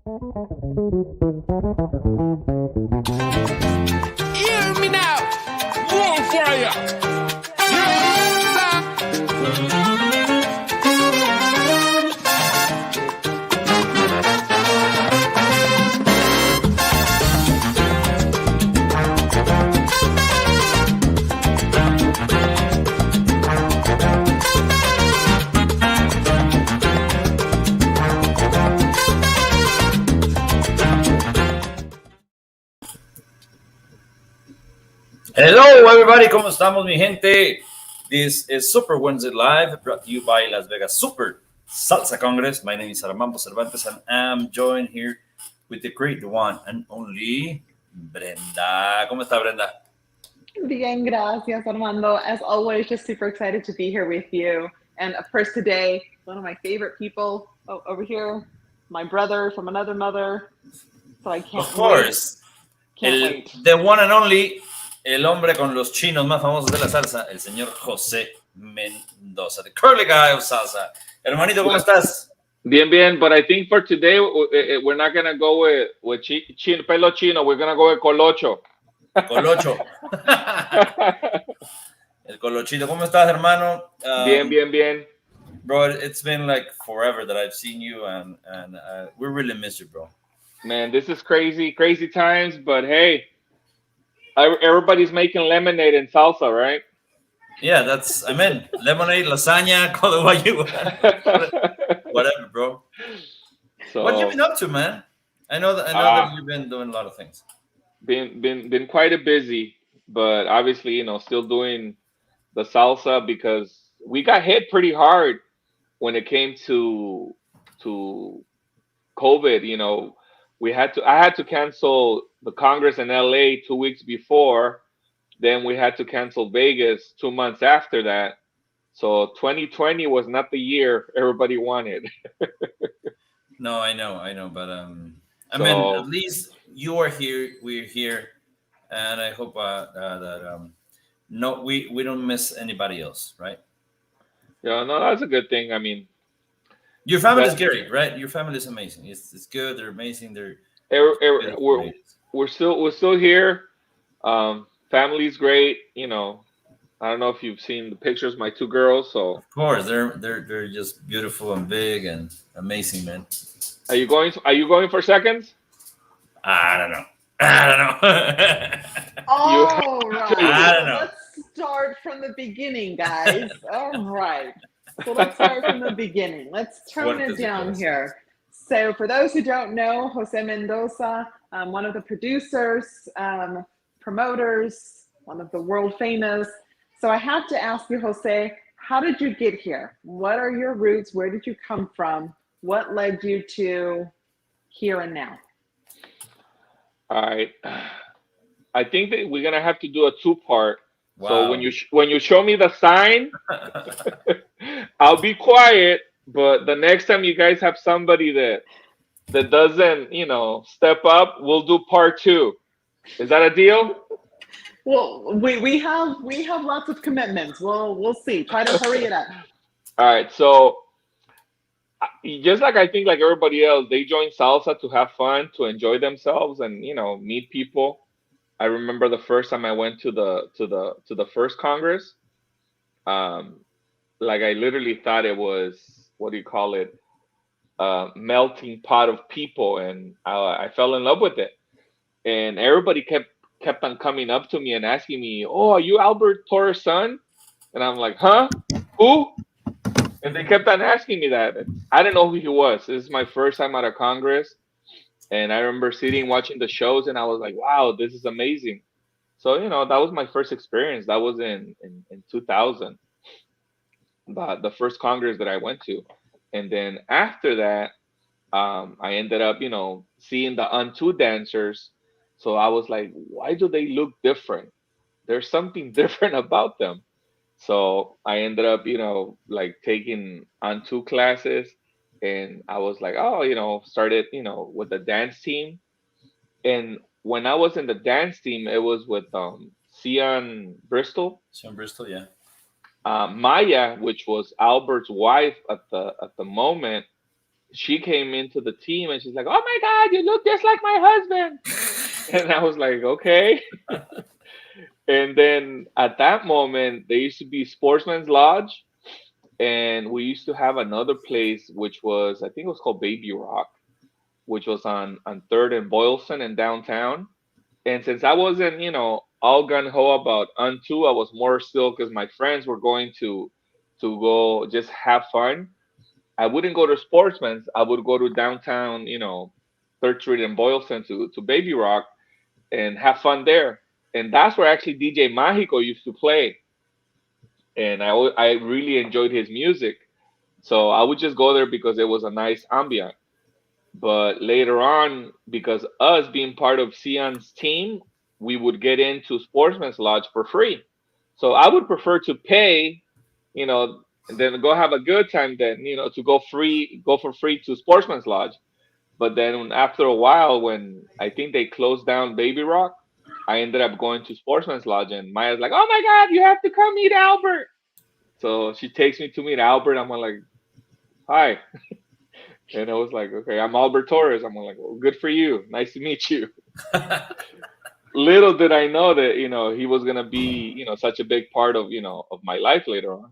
Hear me now. More fire. Hello, everybody. ¿Cómo estamos, mi gente? This is Super Wednesday Live, brought to you by Las Vegas Super Salsa Congress. My name is Armambo Cervantes, and I'm joined here with the great one and only Brenda. ¿Cómo está, Brenda? Bien, gracias, Armando. As always, just super excited to be here with you. And of course, today, one of my favorite people over here, my brother from another mother. So I can't Of course. wait. The one and only, el hombre con los chinos más famosos de la salsa, el señor José Mendoza, the curly guy of salsa. Hermanito, ¿cómo estás? Bien, bien, but I think for today, we're not going to go with pelo chino. We're going to go with colocho. Colocho. El colochito. ¿Cómo estás, hermano? Bien. Bro, it's been like forever that I've seen you, and we really miss you, bro. Man, this is crazy times, but hey, everybody's making lemonade and salsa, right? Yeah, lemonade, lasagna, call it what you want. Whatever, bro. So, what have you been up to, man? I know that you've been doing a lot of things. Been quite a busy, but obviously, still doing the salsa because we got hit pretty hard when it came to COVID. I had to cancel the Congress in LA 2 weeks before. Then we had to cancel Vegas 2 months after that. So 2020 was not the year everybody wanted. No, I know, but at least you are here, we're here, and I hope that we don't miss anybody else, right? Yeah, no, that's a good thing. I mean, your family is great, right? Your family is amazing. It's good. They're amazing. We're still here. Family's great. I don't know if you've seen the pictures of my two girls. So of course, they're just beautiful and big and amazing, man. Are you going for seconds? I don't know. All right. I don't know. Let's start from the beginning, guys. All right. So let's start from the beginning. Let's tone it down here. So for those who don't know, Jose Mendoza, one of the producers, promoters, one of the world famous. So I have to ask you, Jose, how did you get here? What are your roots? Where did you come from? What led you to here and now? All right. I think that we're gonna have to do a two-part. Wow. So when you show me the sign, I'll be quiet. But the next time you guys have somebody that doesn't, step up, we'll do part two. Is that a deal? Well, we have lots of commitments. We'll see. Try to hurry it up. All right. So just like I think like everybody else, they join salsa to have fun, to enjoy themselves, and meet people. I remember the first time I went to the first Congress. Like I literally thought it was, what do you call it? Melting pot of people, and I fell in love with it. And everybody kept on coming up to me and asking me, "Oh, are you Albert Torres' son?" And I'm like, "Huh? Who?" And they kept on asking me that. I didn't know who he was. This is my first time at a Congress. And I remember sitting watching the shows, and I was like, wow, this is amazing. So, that was my first experience. That was in 2000, the first Congress that I went to. And then after that, I ended up, seeing the Unto dancers. So I was like, why do they look different? There's something different about them. So I ended up, like taking Unto classes. And I was like, started, with the dance team. And when I was in the dance team, it was with Cian Bristol. Cian Bristol, yeah. Maya, which was Albert's wife at the moment, she came into the team and she's like, "Oh my God, you look just like my husband." And I was like, "Okay." And then at that moment, there used to be Sportsman's Lodge, and we used to have another place which was, I think it was called Baby Rock, which was on Third and Boylston in downtown. And since I wasn't, all gun ho about unto, I was more still because my friends were going to go just have fun. I wouldn't go to Sportsman's. I would go to downtown, Third Street and Boylston to Baby Rock and have fun there. And that's where actually DJ Mágico used to play. And I really enjoyed his music. So I would just go there because it was a nice ambient. But later on, because us being part of Sion's team, we would get into Sportsman's Lodge for free. So I would prefer to pay, and then go have a good time than, to go for free to Sportsman's Lodge. But then after a while, when I think they closed down Baby Rock, I ended up going to Sportsman's Lodge, and Maya's like, "Oh my God, you have to come meet Albert." So she takes me to meet Albert. I'm like, "Hi." And I was like, "Okay, I'm Albert Torres." I'm like, "Well, good for you. Nice to meet you." Little did I know that, he was gonna be, such a big part of, of my life later on.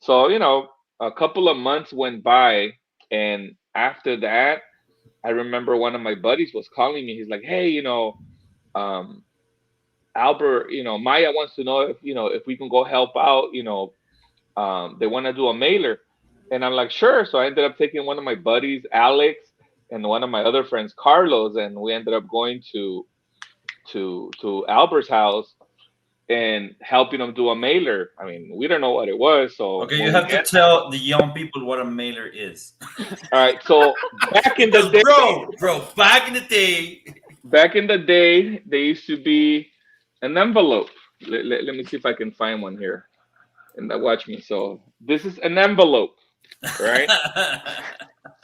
So, a couple of months went by, and after that, I remember one of my buddies was calling me. He's like, "Hey, um, Albert, Maya wants to know if we can go help out, they want to do a mailer." And I'm like, "Sure." So I ended up taking one of my buddies, Alex, and one of my other friends, Carlos, and we ended up going to Albert's house and helping him do a mailer. I mean, we don't know what it was. So Okay, when you we have to tell the young people what a mailer is. all right, so back in the day, bro, back in the day, there used to be an envelope. Let me see if I can find one here. And watch me. So this is an envelope, right?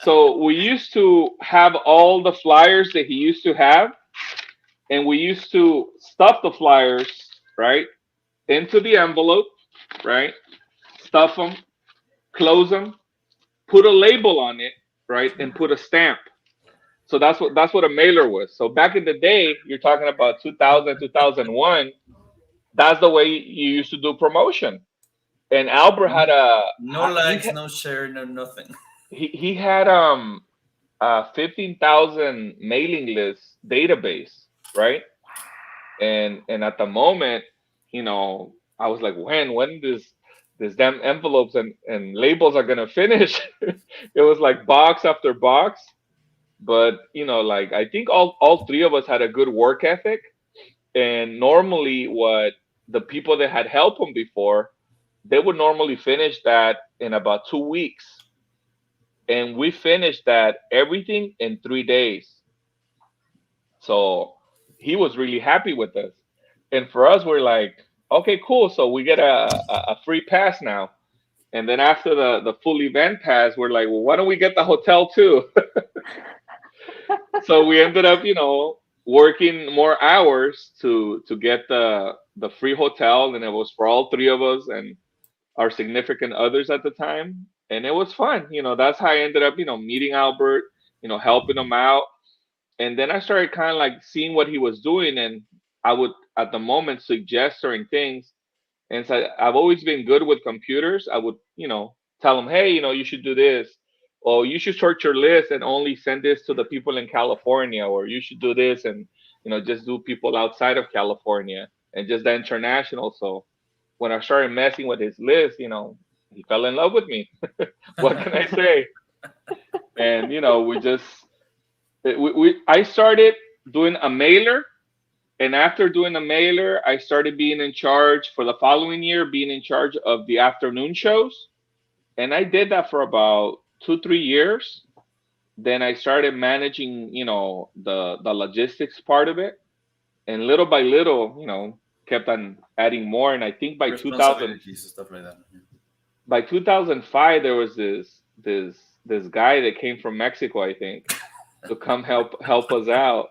So we used to have all the flyers that he used to have, and we used to stuff the flyers, right, into the envelope, right? Stuff them, close them, put a label on it, right, and put a stamp. So that's what a mailer was. So back in the day, you're talking about 2000, 2001. That's the way you used to do promotion. And Albert had no likes, no share, no nothing. He had 15,000 mailing list database, right? And at the moment, I was like, when this damn envelopes and labels are gonna finish? It was like box after box. But like I think all three of us had a good work ethic. And normally what the people that had helped him before, they would normally finish that in about 2 weeks. And we finished that everything in 3 days. So he was really happy with us. And for us, we're like, okay, cool. So we get a free pass now. And then after the full event pass, we're like, well, why don't we get the hotel too? So we ended up, working more hours to get the free hotel. And it was for all three of us and our significant others at the time. And it was fun. That's how I ended up, meeting Albert, helping him out. And then I started kind of like seeing what he was doing. And I would, at the moment, suggest certain things. And so I've always been good with computers. I would, tell him, hey, you should do this. Or you should sort your list and only send this to the people in California. Or you should do this and, just do people outside of California and just the international. So when I started messing with his list, he fell in love with me. What can I say? And, I started doing a mailer. And after doing a mailer, I started being in charge for the following year, being in charge of the afternoon shows. And I did that for about 2-3 years. Then I started managing, the logistics part of it. And little by little, kept on adding more. And I think by 2000, stuff like that. by 2005, there was this guy that came from Mexico, I think, to come help us out.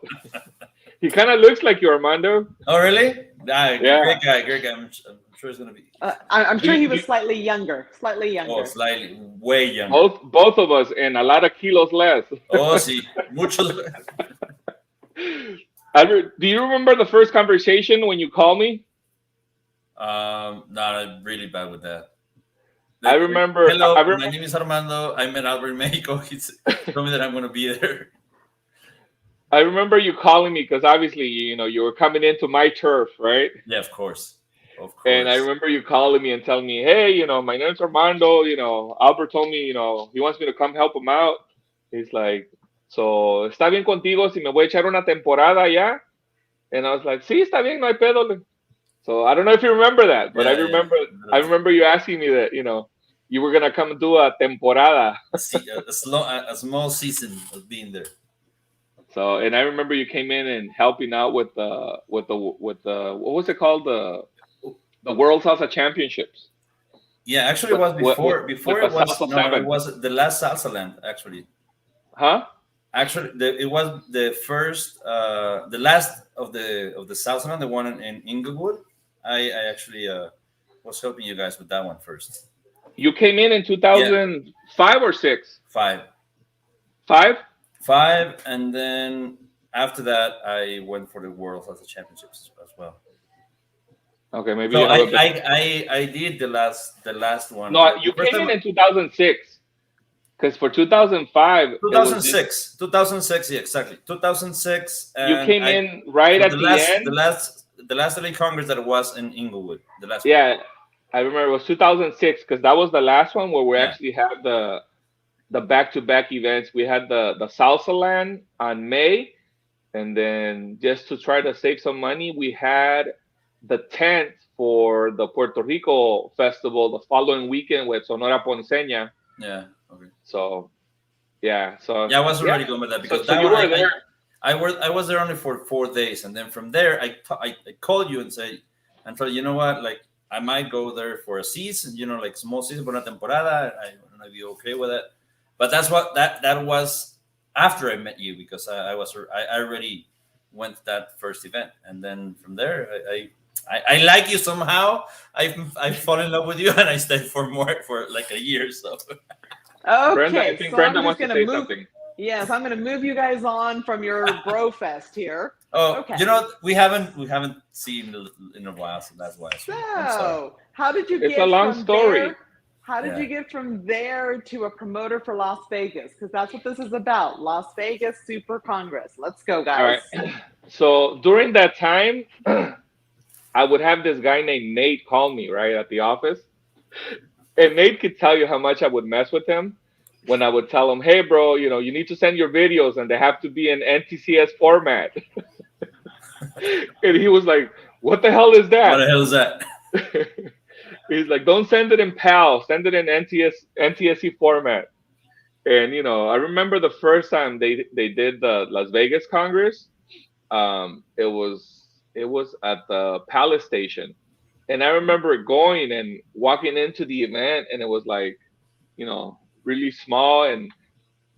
He kind of looks like you, Armando. Oh, really? Yeah. Great guy. I'm sure it's gonna be. I'm sure he was slightly younger. Slightly younger. Oh, slightly, way younger. Both of us, and a lot of kilos less. Oh, sí, muchos. Do you remember the first conversation when you called me? Not really bad with that. I remember. Hello, my name is Armando. I'm in Albert, Mexico. He told me that I'm going to be there. I remember you calling me because obviously, you were coming into my turf, right? Yeah, of course. Of course. And I remember you calling me and telling me, hey, my name's Armando. Albert told me, he wants me to come help him out. He's like, so, ¿está bien contigo si me voy a echar una temporada ya? And I was like, sí, está bien, no hay pedo. So I don't know if you remember that, but yeah, I remember you asking me that, you were gonna come do a temporada. a small season of being there. So, and I remember you came in and helping out with the what was it called, the World Salsa Championships. Yeah, actually, it was before it was the last Salsa Land, actually. Huh? Actually, it was the first, the last of the Salsa Land, the one in Inglewood. I actually was helping you guys with that one first. You came in 2005 or 6? 5. 5? 5, and then after that, I went for the World Salsa Championships as well. Okay, maybe. So I did the last one. No, you came in 2006. Because for 2005, 2006, yeah, exactly, 2006. You came in right at the end. The last LA Congress that was in Inglewood. The last. Yeah, one. I remember it was 2006 because that was the last one where we actually had the back-to-back events. We had the Salsa Land on May, and then just to try to save some money, we had the tent for the Puerto Rico festival the following weekend with Sonora Ponceña. Yeah. Okay. So, yeah. So yeah, I was already going with that because you were there. I was there only for 4 days, and then from there I called you and said, you know what, like I might go there for a season, like small season, but una temporada. I don't know if you're okay with it, but that's what that was after I met you because I already went to that first event, and then from there I like you somehow. I fall in love with you, and I stayed for like a year. So okay, Brenda, I think Brenda wants to say something. Yes, I'm going to move you guys on from your bro fest here. Oh, okay. We haven't seen in a while, so that's why. So, how did you get? It's a long story. How did you get from there to a promoter for Las Vegas? Because that's what this is about. Las Vegas Super Congress. Let's go, guys. All right. So during that time, I would have this guy named Nate call me right at the office, and Nate could tell you how much I would mess with him. When I would tell him, hey, bro, you need to send your videos and they have to be in NTCS format. And he was like, what the hell is that? What the hell is that? He's like, don't send it in PAL. Send it in NTSC format. And, I remember the first time they did the Las Vegas Congress. It was at the Palace Station. And I remember going and walking into the event, and it was like, really small, and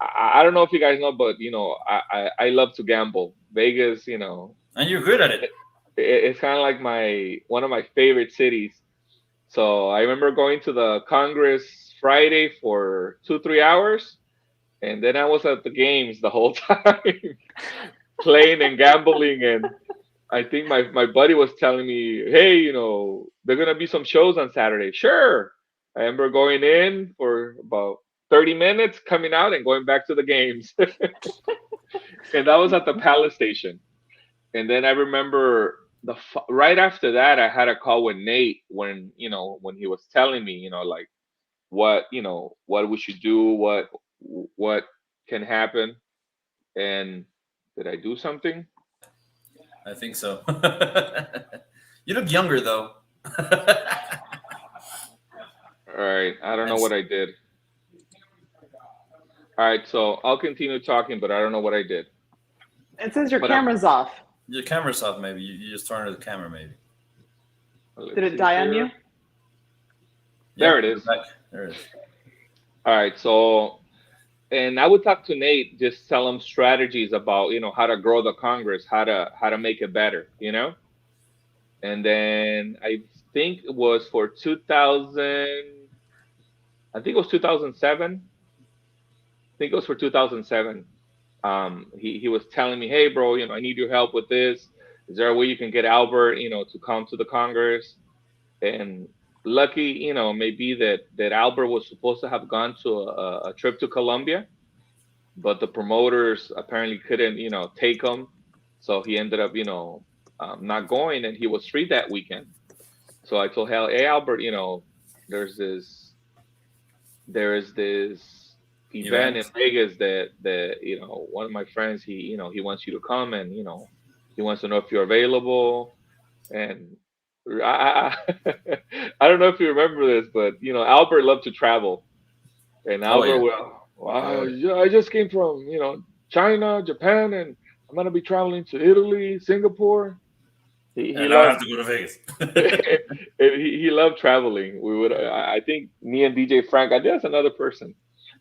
I don't know if you guys know, but I love to gamble. Vegas, and you're good at it. It's kind of like one of my favorite cities. So I remember going to the Congress Friday for 2-3 hours, and then I was at the games the whole time, playing and gambling. And I think my buddy was telling me, hey, there are gonna be some shows on Saturday. Sure. I remember going in for about 30 minutes, coming out and going back to the games. And that was at the Palace Station. And then I remember right after that, I had a call with Nate when he was telling me, like what we should do, what can happen. And did I do something? I think so. You look younger though. All right. I don't know what I did. All right, so I'll continue talking, but I don't know what I did. It says your camera's off. Your camera's off, maybe. You just turned the camera, maybe. Did it die on you? There it is. There it is. All right, so, and I would talk to Nate, just tell him strategies about, how to grow the Congress, how to make it better, And then I think it was for 2000. I think it was 2007. I think it was for 2007. He was telling me, "Hey, bro, I need your help with this. Is there a way you can get Albert, to come to the Congress?" And lucky, maybe that Albert was supposed to have gone to a trip to Colombia, but the promoters apparently couldn't, take him, so he ended up, not going, and he was free that weekend. So I told Hal, "Hey, Albert, there's this, there is this event in Vegas that one of my friends, he wants you to come, and he wants to know if you're available." And I don't know if you remember this, but Albert loved to travel, and Albert, I just came from China, Japan, and I'm gonna be traveling to Italy, Singapore. He and I have to go to Vegas. and he loved traveling. We would, I think, me and DJ Frank. I think that's another person.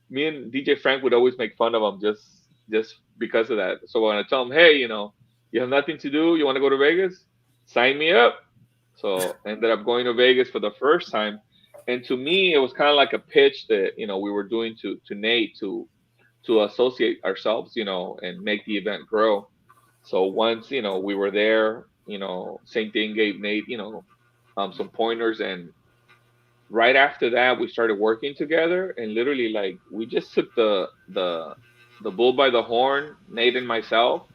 Me and DJ Frank would always make fun of him just because of that. So when I tell him, "Hey, you have nothing to do, you want to go to Vegas? Sign me up." So I ended up going to Vegas for the first time, and to me, it was kind of like a pitch that we were doing to Nate to associate ourselves, and make the event grow. So once we were there, same thing, gave Nate some pointers, and right after that we started working together, and literally like we just took the bull by the horn, Nate and myself,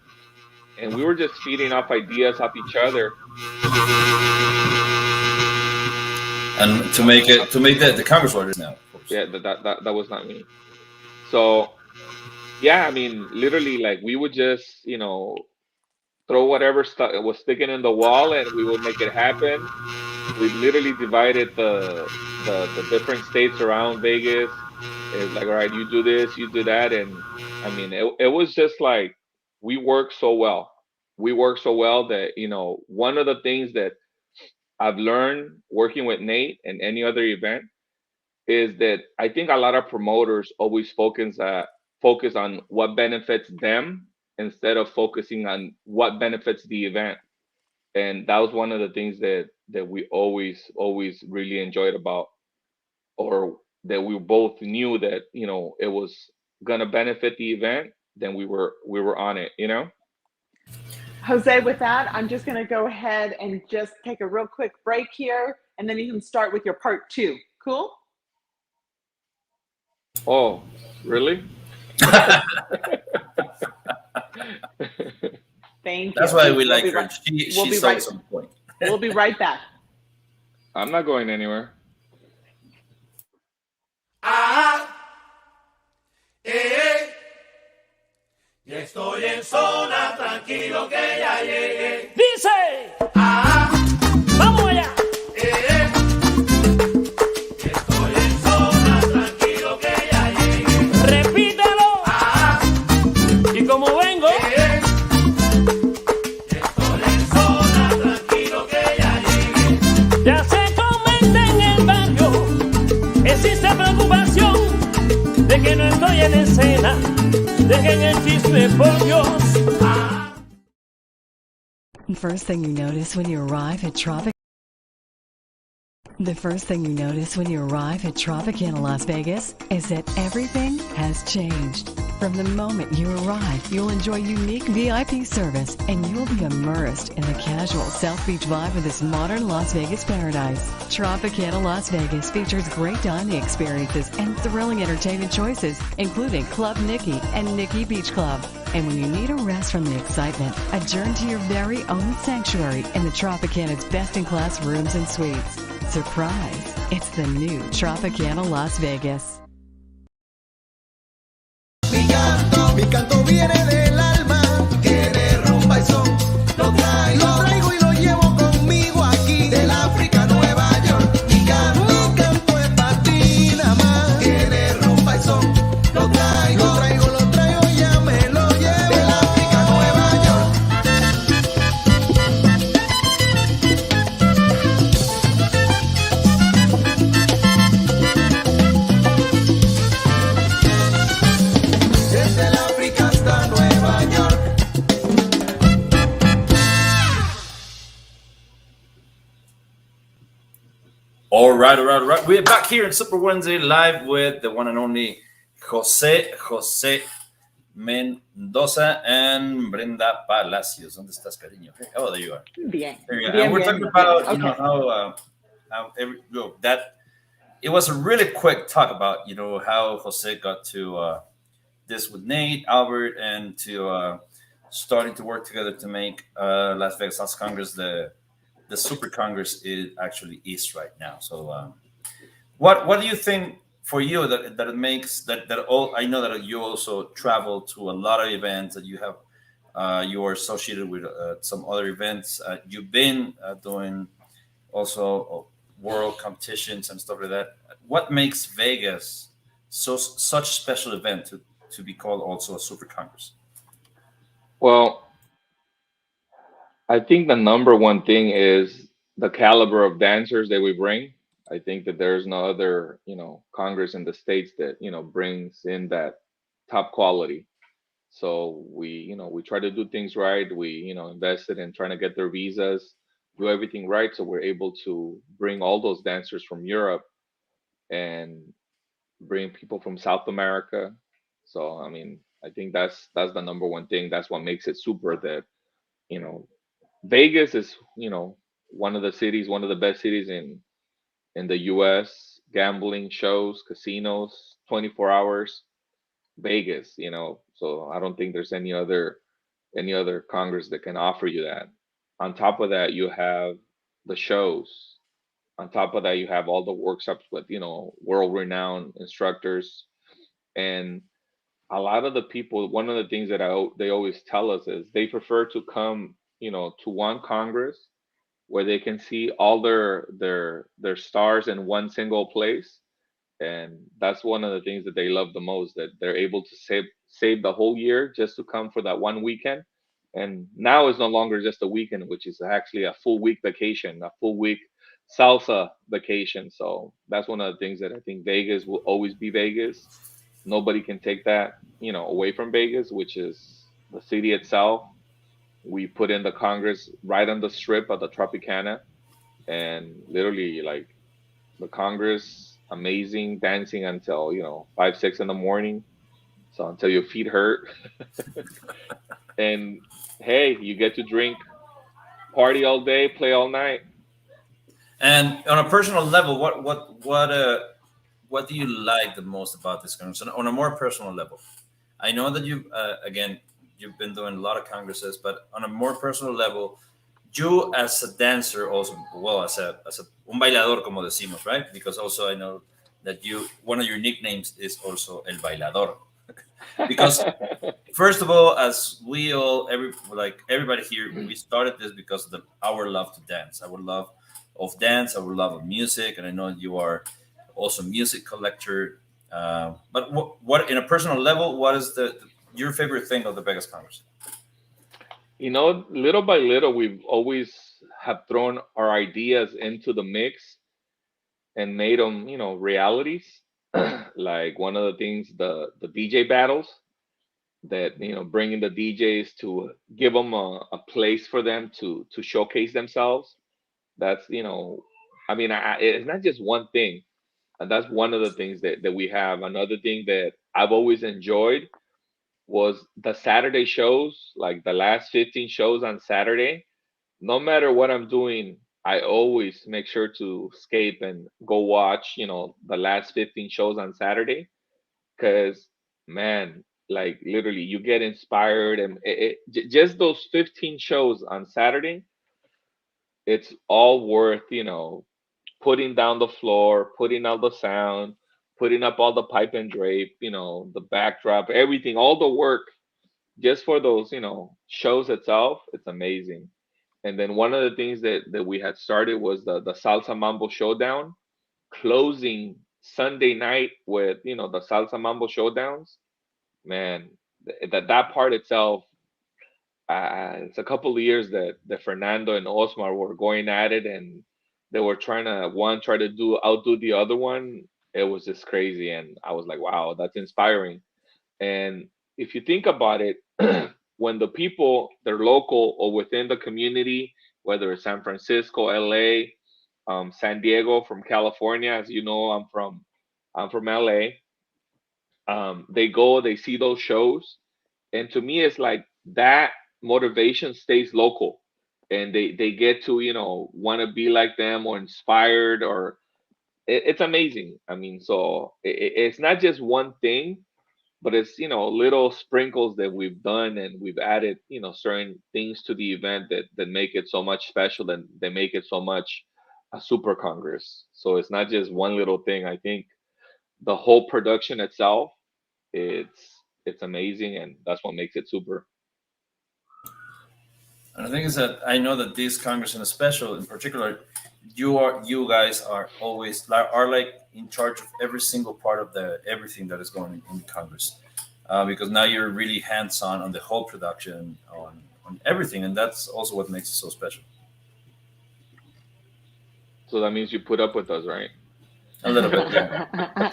and we were just feeding off ideas off each other. And to make the Congress orders now, of course. Yeah, that was not me. So yeah, I mean, literally, like we would just throw whatever was sticking in the wall, and we would make it happen. We literally divided the different states around Vegas. It's like, all right, you do this, you do that, and I mean, it was just like we worked so well. We worked so well that one of the things that I've learned working with Nate and any other event is that I think a lot of promoters always focus on what benefits them instead of focusing on what benefits the event. And that was one of the things that we always really enjoyed about, or that we both knew that it was gonna benefit the event. Then we were on it. Jose, with that, I'm just going to go ahead and just take a real quick break here, and then you can start with your part 2. Cool? Oh, really? Thank you. That's why we like her. She's always on point. We'll be right back. I'm not going anywhere. Ya estoy en zona, tranquilo que ya llegué. Dice, vamos allá. Ya estoy en zona, tranquilo que ya llegué. Repítelo. Y como vengo, Ya estoy en zona, tranquilo que ya llegué. ya se comenta en el barrio, existe preocupación de que no estoy en escena. Dejen el chisme, por Dios. First thing you notice when you arrive at Tropicana, Las Vegas is that everything has changed. From the moment you arrive, you'll enjoy unique VIP service, and you'll be immersed in the casual South Beach vibe of this modern Las Vegas paradise. Tropicana Las Vegas features great dining experiences and thrilling entertainment choices, including Club Nikki and Nikki Beach Club. And when you need a rest from the excitement, adjourn to your very own sanctuary in the Tropicana's best-in-class rooms and suites. Surprise! It's the new Tropicana Las Vegas. Mi canto viene del alma, tiene rumba y son. Lo traigo y lo llevo conmigo aquí, del África, Nueva York. Mi canto es para ti nada más, tiene rumba y son. Lo traigo, ya me lo llevo, del África, Nueva York. right, all right, all right. We're back here in Super Wednesday live with the one and only Jose Mendoza and Brenda Palacios. ¿Dónde estás, cariño? Hey, oh, there you are. Bien. There you are. Bien, And we're bien, talking bien. about, Okay. how that it was a really quick talk about, how Jose got to this with Nate, Albert, and to starting to work together to make Las Vegas Salsa Congress the Super Congress it actually is right now. So, what do you think for you that it makes that all? I know that you also travel to a lot of events that you have. You are associated with some other events. You've been doing also world competitions and stuff like that. What makes Vegas such a special event to be called also a Super Congress? Well, I think the number one thing is the caliber of dancers that we bring. I think that there's no other, Congress in the States that, brings in that top quality. So we try to do things right. We, invested in trying to get their visas, do everything right. So we're able to bring all those dancers from Europe and bring people from South America. So, I mean, I think that's the number one thing. That's what makes it super that, you know, Vegas is, one of the cities, one of the best cities in the US, gambling shows, casinos, 24 hours, Vegas, So I don't think there's any other congress that can offer you that. On top of that, you have the shows. On top of that, you have all the workshops with, world renowned instructors. And a lot of the people, one of the things that they always tell us is they prefer to come, to one congress where they can see all their stars in one single place. And that's one of the things that they love the most, that they're able to save the whole year just to come for that one weekend. And now it's no longer just a weekend, which is actually a full week vacation, a full week salsa vacation. So that's one of the things that I think Vegas will always be Vegas. Nobody can take that, away from Vegas, which is the city itself. We put in the Congress right on the strip of the Tropicana, and literally, like, the Congress, amazing, dancing until 5, 6 in the morning, so until your feet hurt. And hey, you get to drink, party all day, play all night. And on a personal level, what do you like the most about this congress? On a more personal level, I know that you've been doing a lot of congresses, but on a more personal level, you as a dancer also, well, as a un bailador, como decimos, right? Because also I know that one of your nicknames is also el bailador. Because first of all, as we all, everybody here, we started this because of our love to dance, our love of dance, our love of music, and I know you are also a music collector. But what in a personal level, what is your favorite thing of the Vegas Congress? Little by little, we've always have thrown our ideas into the mix and made them, realities. Like one of the things, the DJ battles, that bringing the DJs to give them a place for them to showcase themselves. That's I mean, it's not just one thing, and that's one of the things that we have. Another thing that I've always enjoyed was the Saturday shows, like the last 15 shows on Saturday. No matter what I'm doing, I always make sure to escape and go watch, the last 15 shows on Saturday. Because, man, like literally, you get inspired, and just those 15 shows on Saturday, it's all worth, putting down the floor, putting out the sound, putting up all the pipe and drape, the backdrop, everything, all the work just for those, shows itself. It's amazing. And then one of the things that we had started was the Salsa Mambo Showdown, closing Sunday night with, the Salsa Mambo Showdowns. Man, that part itself, it's a couple of years that Fernando and Osmar were going at it, and they were trying to try to outdo the other one. It was just crazy, and I was like, wow, that's inspiring. And if you think about it, when the people, they're local or within the community, whether it's San Francisco, LA, San Diego, from California. As you know, I'm from LA. They go, they see those shows, and to me, it's like that motivation stays local, and they get to want to be like them or inspired, or it's amazing. I mean, so it's not just one thing, but it's little sprinkles that we've done, and we've added certain things to the event that make it so much special, and they make it so much a super congress. So it's not just one little thing. I think the whole production itself, it's amazing, and that's what makes it super. And the thing is that I know that this Congress in a special, in particular, you guys are always are like in charge of every single part of the everything that is going in Congress, because now you're really hands on the whole production on everything, and that's also what makes it so special. So that means you put up with us, right? A little bit, yeah.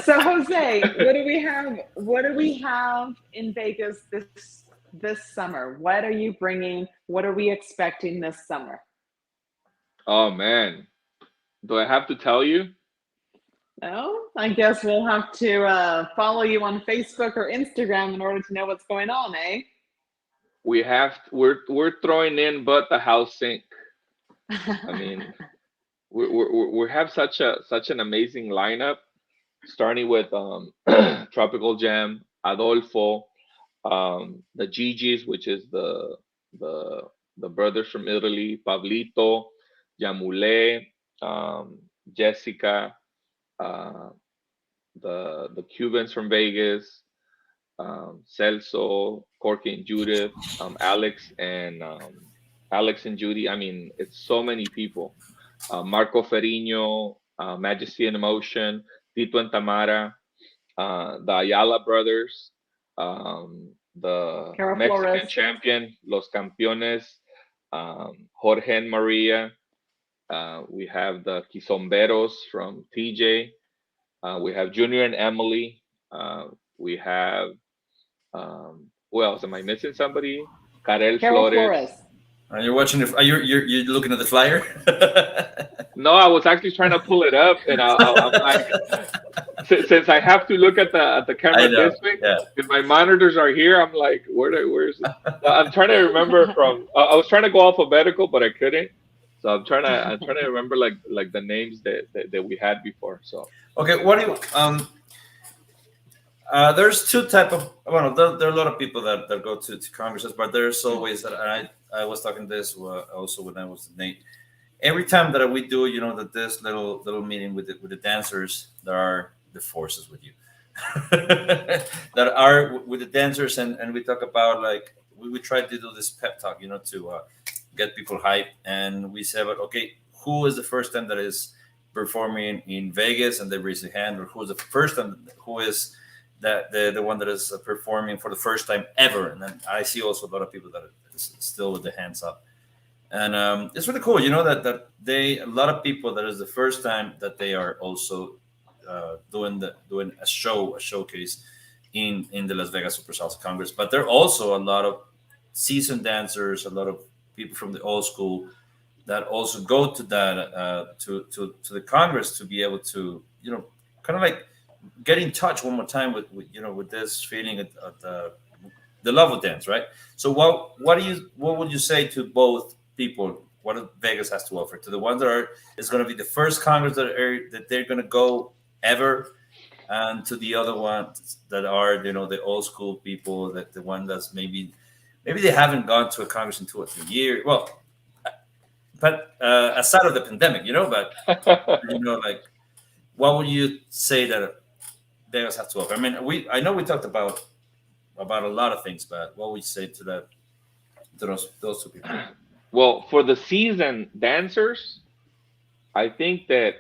So Jose, what do we have in Vegas this summer? What are you bringing? What are we expecting this summer? Oh man, do I have to tell you? No, I guess we'll have to follow you on Facebook or Instagram in order to know what's going on, eh? We're throwing in but the house sink. I mean, we have such an amazing lineup, starting with Tropical Jam, Adolfo, the Gigi's, which is the the brothers from Italy, Pablito, Yamule, Jessica, uh, the Cubans from Vegas, Celso, Corky and Judith, Alex and Judy. I mean, it's so many people. Marco Ferrigno, Majesty and Emotion, Tito and Tamara, the Ayala brothers, the Cara Mexican Flores. champion, Los Campeones, Jorge and Maria. We have the Quizomberos from TJ. We have Junior and Emily. We have who else? Am I missing somebody? Karel Carol Flores. Flores. Are you watching? You're looking at the flyer. No, I was actually trying to pull it up, and I'm like, since I have to look at the I camera know. this way, Yeah. and my monitors are here, I'm like, where's it? I'm trying to remember from. I was trying to go alphabetical, but I couldn't. So I'm trying to remember like the names that we had before. So Okay. What do you there's two type of well, there are a lot of people that go to congresses, but there's always that I was talking this also when I was with Nate. Every time that we do, that this little meeting with the dancers, there are the forces with you that are with the dancers, and we talk about like we try to do this pep talk, to get people hyped, and we say about okay, who is the first time that is performing in Vegas, and they raise their hand, or who is the first time who is that the one that is performing for the first time ever. And then I see also a lot of people that are still with the hands up, and it's really cool, that they a lot of people that is the first time that they are also doing a showcase in the Las Vegas Super Salsa Congress. But there are also a lot of seasoned dancers, a lot of people from the old school that also go to that to the Congress to be able to kind of like get in touch one more time with this feeling of the love of dance, right? So what would you say to both people? What Vegas has to offer to the ones that are is going to be the first Congress that they're going to go ever, and to the other ones that are the old school people, that the one that's maybe they haven't gone to a Congress in 2 or 3 years. Well, but aside of the pandemic, but like what would you say that Vegas has to offer? I mean, I know we talked about a lot of things, but what would you say to that to those two people? well, for the seasoned dancers, I think that,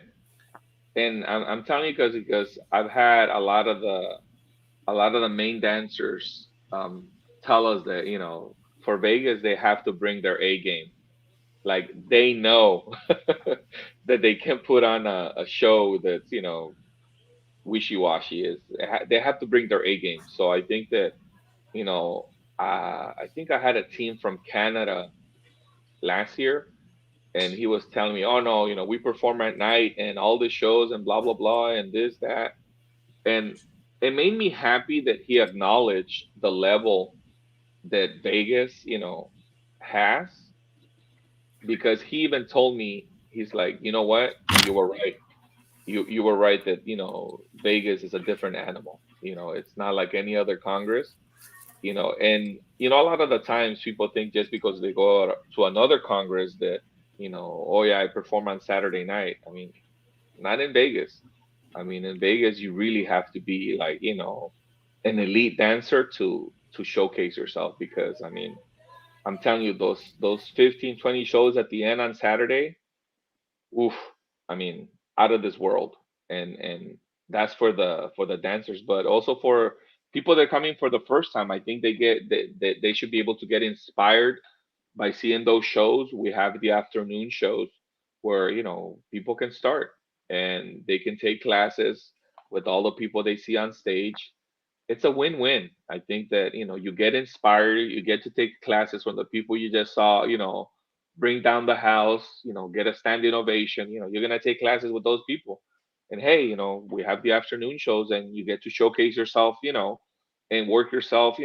and I'm telling you because I've had a lot of the main dancers tell us that for Vegas they have to bring their A game. Like they know that they can put on a show that's wishy washy. They have to bring their A game. So I think that you know I think I had a team from Canada last year, and he was telling me, "Oh no, we perform at night and all the shows and blah blah blah and this that," and it made me happy that he acknowledged the level that Vegas, has, because he even told me, he's like, "You know what? You were right. You were right that Vegas is a different animal. It's not like any other Congress. And a lot of the times people think just because they go to another Congress that oh yeah, I perform on Saturday night. I mean, not in Vegas. I mean, in Vegas you really have to be like an elite dancer to showcase yourself, because I mean, I'm telling you, those 15, 20 shows at the end on Saturday, oof, I mean, out of this world. And that's for the dancers, but also for people that are coming for the first time. I think they should be able to get inspired by seeing those shows. We have the afternoon shows where people can start and they can take classes with all the people they see on stage. It's a win-win. I think that you get inspired, you get to take classes from the people you just saw, bring down the house, get a standing ovation. You're gonna take classes with those people, and hey, we have the afternoon shows, and you get to showcase yourself, and work yourself,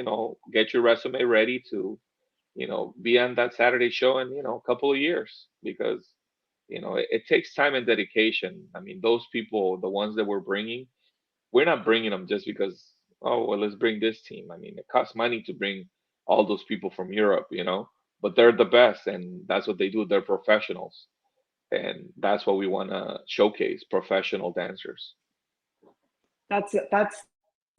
get your resume ready to, be on that Saturday show in a couple of years, because it takes time and dedication. I mean, those people, the ones that we're not bringing them just because, oh well, let's bring this team. I mean, it costs money to bring all those people from Europe, but they're the best, and that's what they do. They're professionals, and that's what we want to showcase: professional dancers. That's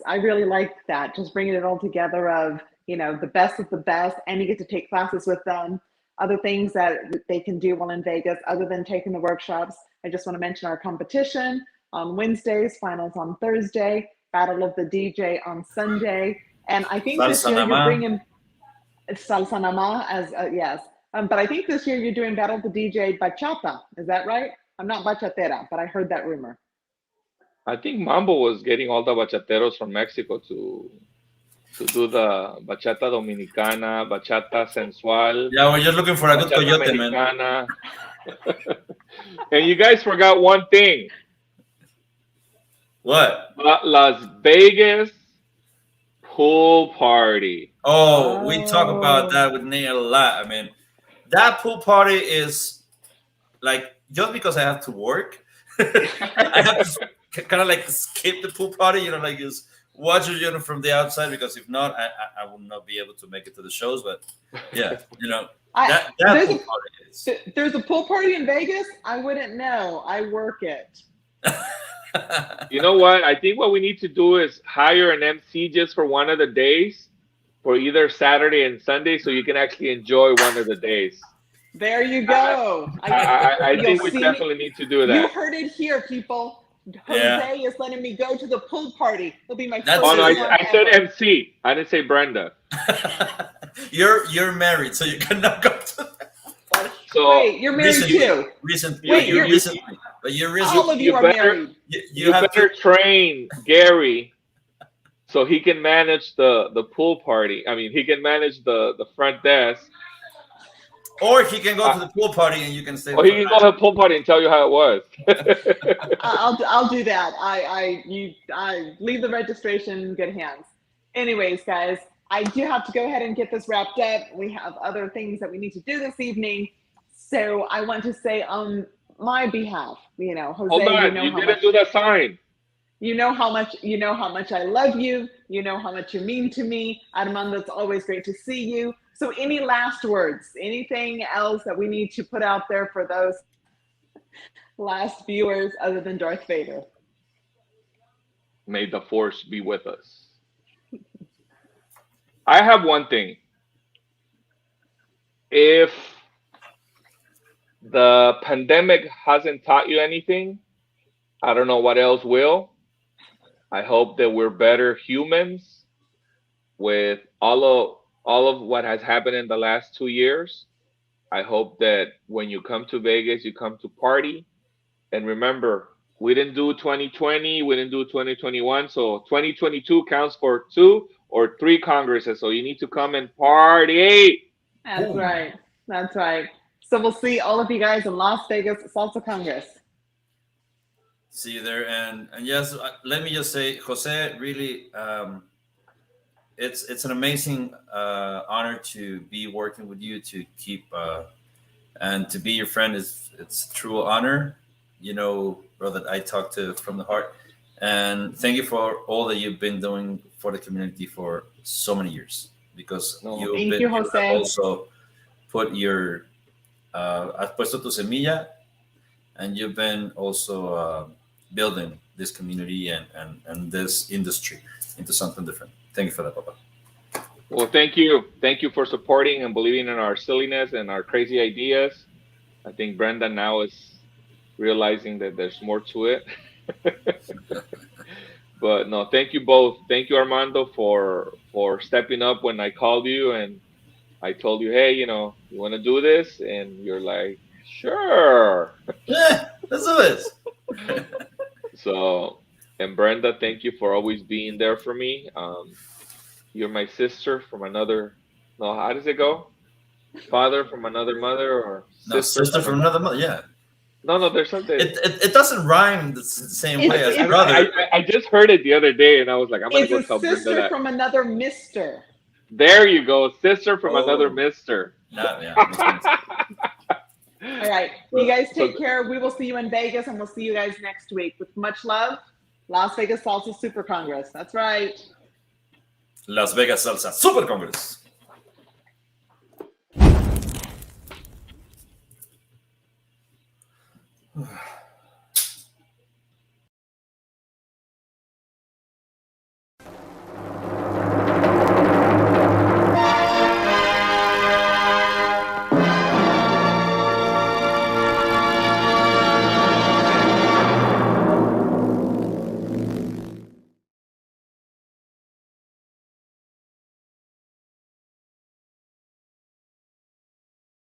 I really like that. Just bringing it all together of, the best of the best, and you get to take classes with them. Other things that they can do while in Vegas, other than taking the workshops. I just want to mention our competition on Wednesdays, finals on Thursday, Battle of the DJ on Sunday. And I think this year you're bringing Salsanama as, yes. But I think this year you're doing Battle of the DJ Bachata. Is that right? I'm not bachatera, but I heard that rumor. I think Mambo was getting all the bachateros from Mexico to do the bachata dominicana, bachata sensual. Yeah, we're just looking for a good coyote, man. And you guys forgot one thing. What? Las Vegas pool party. Oh, we talk about that with Nate a lot. I mean, that pool party is like, just because I have to work, I have to kind of like skip the pool party, like just watch it, from the outside, because if not, I will not be able to make it to the shows. But yeah, that pool party is. There's a pool party in Vegas? I wouldn't know. I work it. You know what? I think what we need to do is hire an MC just for one of the days, for either Saturday and Sunday, so you can actually enjoy one of the days. There you go. I think we definitely need to do that. You heard it here, people. Jose is letting me go to the pool party. It'll be my first Oh no, I said MC. I didn't say Brenda. You're married, so you cannot go to that party. So wait, you're married too. All of you are married. You better train Gary so he can manage the pool party. I mean, he can manage the front desk. Or he can go to the pool party and you can stay. Or he can go to the pool party and tell you how it was. I'll do that. I leave the registration in good hands. Anyways, guys, I do have to go ahead and get this wrapped up. We have other things that we need to do this evening. So I want to say on my behalf, Jose, hold on, you didn't do that sign. You know how much I love you. You know how much you mean to me. Armando, it's always great to see you. So any last words, anything else that we need to put out there for those last viewers other than Darth Vader? May the force be with us. I have one thing. If the pandemic hasn't taught you anything, I don't know what else will. I hope that we're better humans with all of what has happened in the last 2 years. I hope that when you come to Vegas, you come to party. And remember, we didn't do 2020, we didn't do 2021. So 2022 counts for 2 or 3 congresses. So you need to come and party. That's right. That's right. So we'll see all of you guys in Las Vegas Salsa Congress. See you there, and yes, let me just say, Jose, really, it's an amazing honor to be working with you, to keep and to be your friend. It's a true honor, brother. I talk to from the heart, and thank you for all that you've been doing for the community for so many years. Because Thank you, Jose. have also put your has puesto tu semilla, and you've been also building this community and this industry into something different. Thank you for that, Papa. Well, thank you for supporting and believing in our silliness and our crazy ideas. I think Brenda now is realizing that there's more to it. But no, thank you both. Thank you, Armando, for stepping up when I called you and I told you, hey, you want to do this? And you're like, sure. Yeah, let's do this. So, and Brenda, thank you for always being there for me. You're my sister from another, no, how does it go? Father from another mother, or sister from another mother, yeah. No, there's something. It doesn't rhyme the same way as brother. I just heard it the other day, and I was like, I'm gonna go tell Brenda sister from another mister. There you go, sister from another mister. Yeah. All right, you guys take care. We will see you in Vegas, and we'll see you guys next week. With much love, Las Vegas Salsa Super Congress. That's right. Las Vegas Salsa Super Congress.